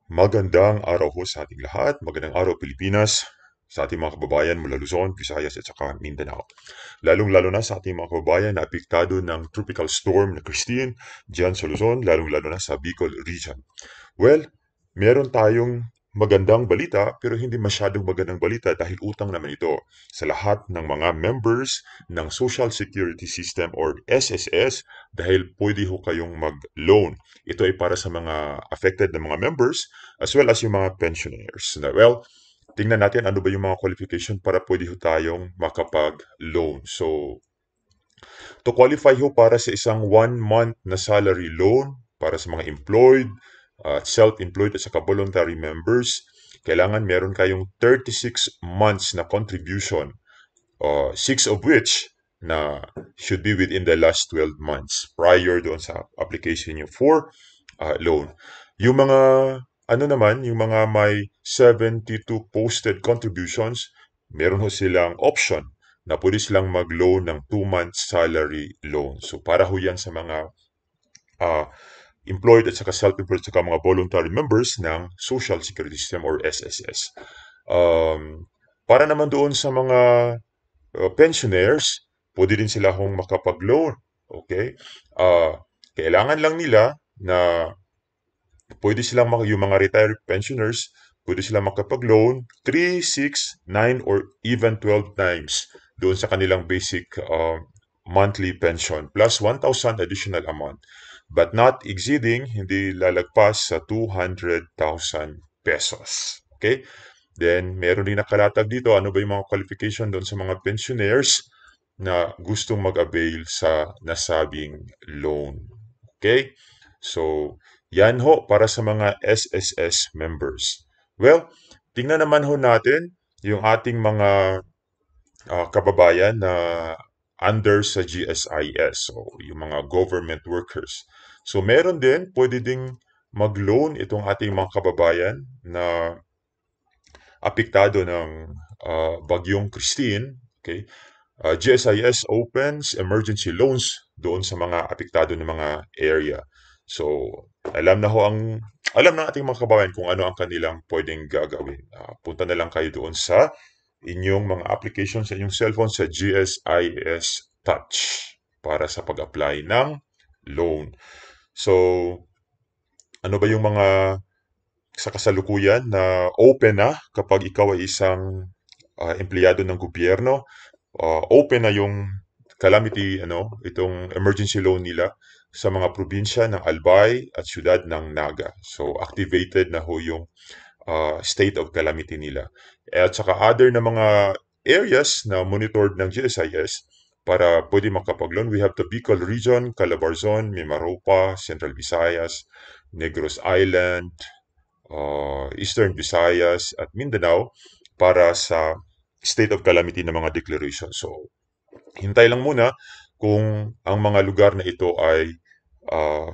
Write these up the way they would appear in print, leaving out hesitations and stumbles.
Magandang araw ho sa ating lahat. Magandang araw Pilipinas, sa ating mga kababayan mula Luzon, Visayas at saka Mindanao. Lalong-lalo na sa ating mga kababayan na apektado ng tropical storm na Christine diyan sa Luzon, lalong-lalo na sa Bicol region. Well, meron tayong magandang balita pero hindi masyadong magandang balita dahil utang naman ito sa lahat ng mga members ng Social Security System or SSS dahil pwede ho kayong mag-loan. Ito ay para sa mga affected na mga members as well as yung mga pensioners. Well, tingnan natin ano ba yung mga qualification para pwede ho tayong makapag-loan. So, to qualify ho para sa isang 1 month na salary loan para sa mga employed, self-employed at saka voluntary members, kailangan meron kayong 36 months na contribution, 6 of which na should be within the last 12 months prior doon sa application nyo for loan. Yung mga ano naman, yung mga may 72 posted contributions, meron ho silang option na pwede silang mag-loan ng 2 months salary loan. So para ho yan sa mga uh, employed at saka self-employed at saka mga voluntary members ng Social Security System or SSS. Para naman doon sa mga pensioners, pwede din sila hong makapag-loan. Okay? Kailangan lang nila na pwede silang yung mga retired pensioners, pwede silang makapag-loan 3, 6, 9, or even 12 times doon sa kanilang basic monthly pension plus 1,000 additional amount but not exceeding, hindi lalagpas sa 200,000 pesos. Okay? Then, meron din nakalatag dito, ano ba yung mga qualification doon sa mga pensioners na gustong mag-avail sa nasabing loan. Okay? So, yan ho para sa mga SSS members. Well, tingnan naman ho natin yung ating mga kababayan na under sa GSIS, so yung mga government workers. So meron din, pwede ding mag-loan itong ating mga kababayan na apektado ng bagyong Christine. Okay? GSIS opens emergency loans doon sa mga apektado ng mga area. So, alam ng ating mga kababayan kung ano ang kanilang pwedeng gagawin. Punta na lang kayo doon sa inyong mga application sa inyong cellphone sa GSIS Touch para sa pag-apply ng loan. So, ano ba yung mga sa kasalukuyan na open na kapag ikaw ay isang empleyado ng gobyerno? Open na yung calamity, itong emergency loan nila sa mga probinsya ng Albay at siyudad ng Naga. So, activated na ho yung state of calamity nila. At saka other na mga areas na monitored ng GSIS para pwede makapag-loan. We have the Bicol Region, Calabarzon, Mimaropa, Central Visayas, Negros Island, Eastern Visayas at Mindanao para sa state of calamity ng mga declaration. So, hintay lang muna kung ang mga lugar na ito ay uh,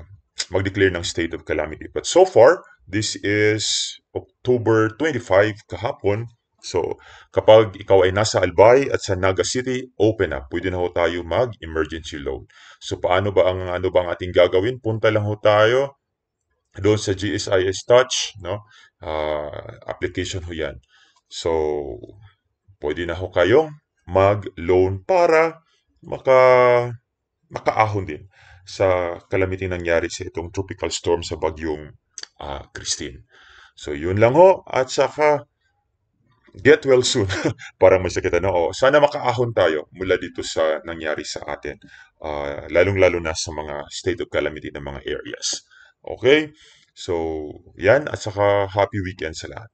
mag-declare ng state of calamity. But so far, this is October 25 kahapon. So, kapag ikaw ay nasa Albay at sa Naga City, open na. Pwede na ho tayo mag-emergency loan. So, ano ba ang ating gagawin? Punta lang ho tayo doon sa GSIS Touch, no? Application ho yan. So, pwede na ho kayong mag-loan para maka makaahon din sa calamity nangyari sa itong tropical storm sa bagyong Christine. So, yun lang ho. At saka, get well soon. Parang may sakit sana makaahon tayo mula dito sa nangyari sa atin. Lalong-lalo na sa mga state of calamity ng mga areas. Okay? So, yan. At saka, happy weekend sa lahat.